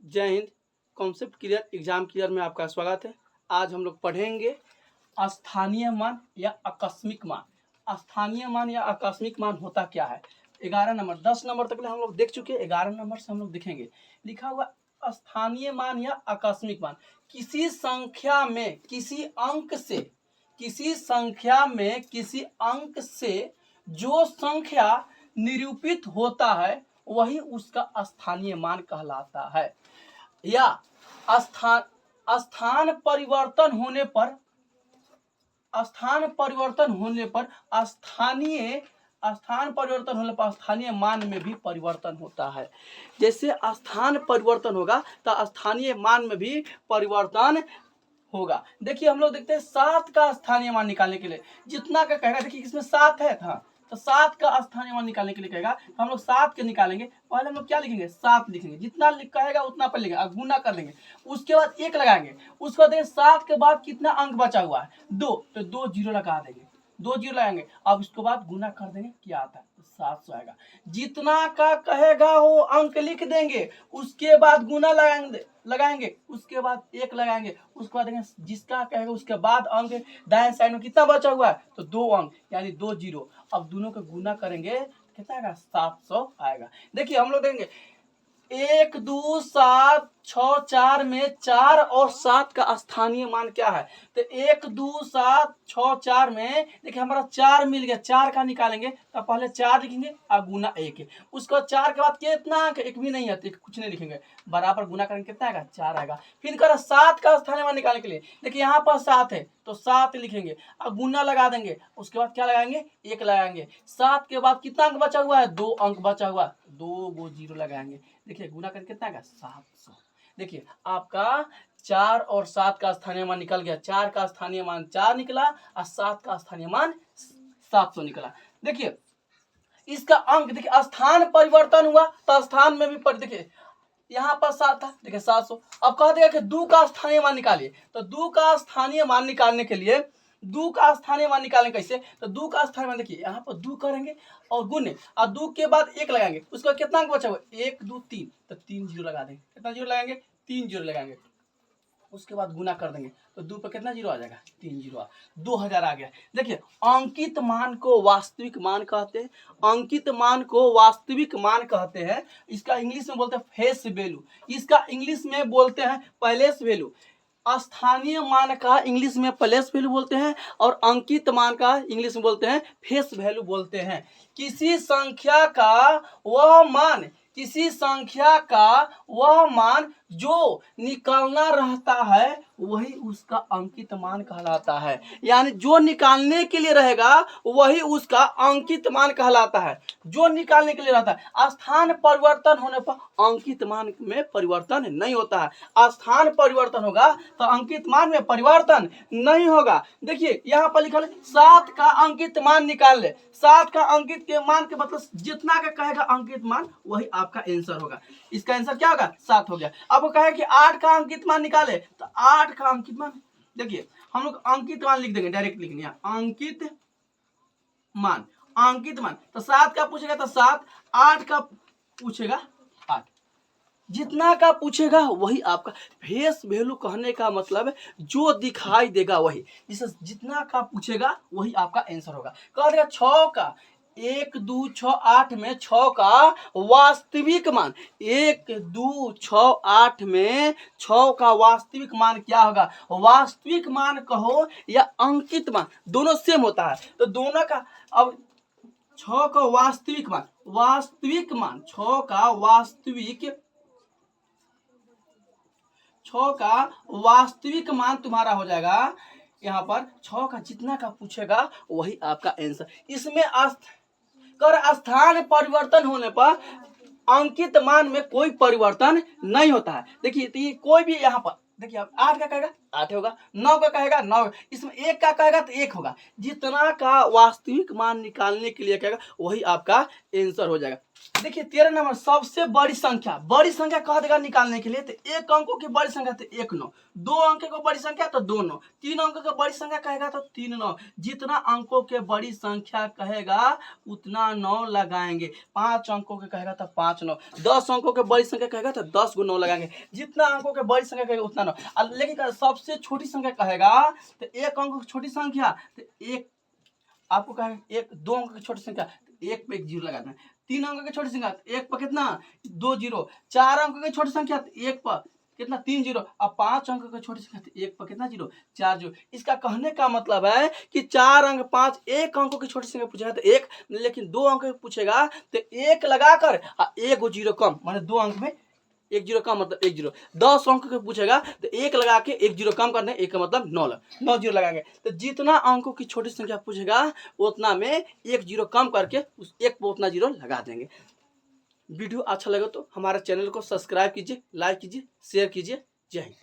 जय Hind. Concept clear exam clear में आपका स्वागत है। आज हम लोग पढ़ेंगे स्थानीय मान या आकस्मिक मान। स्थानीय मान या आकस्मिक मान होता क्या है। 11 नंबर 10 नंबर तक हम लोग देख चुके हैं। 11 नंबर से हम लोग देखेंगे। लिखा हुआ स्थानीय मान या आकस्मिक मान किसी संख्या में किसी अंक से जो संख्या निरूपित होता है वही उसका स्थानीय मान कहलाता है। या स्थान परिवर्तन होने पर स्थानीय मान में भी परिवर्तन होता है। जैसे स्थान परिवर्तन होगा तो स्थानीय मान में भी परिवर्तन होगा। देखिए हम लोग देखते हैं 7 का स्थानीय मान निकालने के लिए जितना का कहेगा। देखिए इसमें 7 है था तो 7 का स्थानीय मान निकालने के लिए कहेगा तो हम लोग 7 के निकालेंगे। पहले हम लोग क्या लिखेंगे 7 लिखेंगे। जितना कहेगा उतना पर लिखेंगे, गुना कर लेंगे। उसके बाद 1 लगाएंगे। उसके बाद 7 के बाद कितना अंक बचा हुआ है 2 तो 2 जीरो लगा देंगे। 2 जीरो लगाएंगे। अब इसके बाद गुना कर देंगे क्या आता है 700 आएगा। जितना का कहेगा वो अंक लिख देंगे। उसके बाद गुना लगाएंगे। उसके बाद 1 लगाएंगे। उसके बाद जिसका कहेगा उसके बाद अंक दाएं साइड में कितना बचा हुआ है तो 2 अंक यानी 2 जीरो। अब दोनों का गुना करेंगे कितना आएगा 700 आएगा। देखिए हम लोग देंगे 1 2 7 6 4 में 4 और 7 का स्थानीय मान क्या है तो 1 2 7 6 4 में देखिए हमारा 4 मिल गया। 4 का निकालेंगे तो पहले 4 लिखेंगे और गुना 1। उसको 4 के बाद कितना अंक 1 भी नहीं है तो कुछ नहीं लिखेंगे। बराबर गुना करेंगे कितना आएगा 4 आएगा। फिर करें 7 का स्थानीय मान निकालने के लिए देखिए यहाँ पर 7 है तो 7 लिखेंगे और गुना लगा देंगे। उसके बाद क्या लगाएंगे 1 लगाएंगे। 7 के बाद कितना अंक बचा हुआ है 2 अंक बचा हुआ 2 गो जीरो लगाएंगे। देखिए गुना करके कितना आएगा 700। देखिए आपका 4 और 7 का स्थानीय मान निकल गया। 4 का स्थानीय मान 4 निकला और 7 का स्थानीय मान 700 निकला। देखिए इसका अंक देखिए स्थान परिवर्तन हुआ तो स्थान में भी देखिए यहाँ पर 7 था देखिए 700। अब कह देगा कि 2 का स्थानीय मान निकालिए तो 2 का स्थानीय मान निकालने के लिए 2 का स्थानीय मान निकालें कैसे तो 2 का स्थानीय मान देखिए यहाँ पर 2 करेंगे और गुने और 2 के बाद 1 लगाएंगे। उसके बाद कितना अंक बचा हुआ 1 2 3 तो 3 जीरो लगा देंगे। कितना जीरो लगाएंगे 3 जीरो लगाएंगे। उसके बाद गुना कर देंगे तो 2 पर कितना जीरो आ जाएगा 3 जीरो 2000 आ गया। देखिए अंकित मान को वास्तविक मान कहते हैं। अंकित मान को वास्तविक मान कहते हैं। इसका इंग्लिश में बोलते हैं फेस वैल्यू। इसका इंग्लिश में बोलते हैं प्लेस वैल्यू। स्थानीय मान का इंग्लिश में प्लेस वैल्यू बोलते हैं और अंकित मान का इंग्लिश में बोलते हैं फेस वैल्यू बोलते हैं। किसी संख्या का वह मान जो निकालना रहता है वही उसका अंकित मान कहलाता है। यानी जो निकालने के लिए रहेगा वही उसका अंकित मान कहलाता है। जो निकालने के लिए रहता है स्थान परिवर्तन होने पर अंकित मान में परिवर्तन नहीं होता है। स्थान परिवर्तन होगा तो अंकित मान में परिवर्तन नहीं होगा। देखिए यहाँ पर लिखा है 7 का अंकित मान निकाल ले। 7 का अंकित के मान के मतलब जितना का कहेगा अंकित मान वही आपका आंसर होगा। इसका आंसर क्या होगा 7 हो गया। अब वो कहे कि 8 का अंकित मान निकाले तो 8 का अंकित मान देखिए हम लोग अंकित मान लिख देंगे। डायरेक्ट लिखने अंकित मान तो 7 का पूछेगा तो 7 8 का पूछेगा 8। जितना का पूछेगा वही आपका फेस वैल्यू कहने का मतलब जो दिखाई देगा वही। जिसे जितना का पूछेगा वही आपका आंसर होगा। कह देगा 6 का 1 2 6 8 में 6 का वास्तविक मान 1 2 6 8 में 6 का वास्तविक मान क्या होगा। वास्तविक मान कहो या अंकित मान दोनों सेम होता है तो दोनों का। अब 6 का वास्तविक मान 6 का वास्तविक मान तुम्हारा हो जाएगा। यहाँ पर 6 का जितना का पूछेगा वही आपका आंसर। इसमें स्थान परिवर्तन होने पर अंकित मान में कोई परिवर्तन नहीं होता है। देखिए तो ये कोई भी यहाँ पर देखिए 8 का कहेगा 8 होगा। 9 का कहेगा 9, इसमें 1 का कहेगा तो 1 होगा। जितना का वास्तविक मान निकालने के लिए कहेगा वही आपका आंसर हो जाएगा। देखिए 13 नंबर, सबसे बड़ी संख्या कह देगा निकालने के लिए, तो एक अंकों की बड़ी संख्या तो 1 9, 2 अंक को बड़ी संख्या तो 2 9, 3 अंकों की बड़ी संख्या कहेगा तो 3 9। जितना अंकों के बड़ी संख्या कहेगा उतना 9 लगाएंगे। 5 अंकों के कहेगा तो 5 9, 10 अंकों के बड़ी संख्या कहेगा तो 10 को 9 लगाएंगे। जितना अंकों के बड़ी संख्या कहेगा उतना 9। लेकिन सबसे छोटी संख्या कहेगा तो एक अंक की छोटी संख्या तो एक आपको कहेगा, एक 2 अंक की छोटी संख्या एक पे 1 जीरो लगाना है। 3 अंक की छोटी संख्या एक पर कितना 2 जीरो। 4 अंक की छोटी संख्या एक पर कितना 3 जीरो। अब 5 अंक की छोटी संख्या एक पर कितना जीरो 4 जीरो। इसका कहने का मतलब है कि 4 अंक 5 एक अंकों की छोटी संख्या पूछेगा तो 1, लेकिन 2 अंक पूछेगा तो 1 लगाकर 1 जीरो कम, माने 2 अंक में 1 जीरो कम मतलब 1 जीरो। 10 अंक के पूछेगा तो 1 लगा के 1 जीरो कम करना है, 1 का मतलब 9 जीरो लगाएंगे। तो जितना अंकों की छोटी संख्या पूछेगा उतना में 1 जीरो कम करके उस 1 पर उतना जीरो लगा देंगे। वीडियो अच्छा लगे तो हमारे चैनल को सब्सक्राइब कीजिए, लाइक कीजिए, शेयर कीजिए। जय हिंद।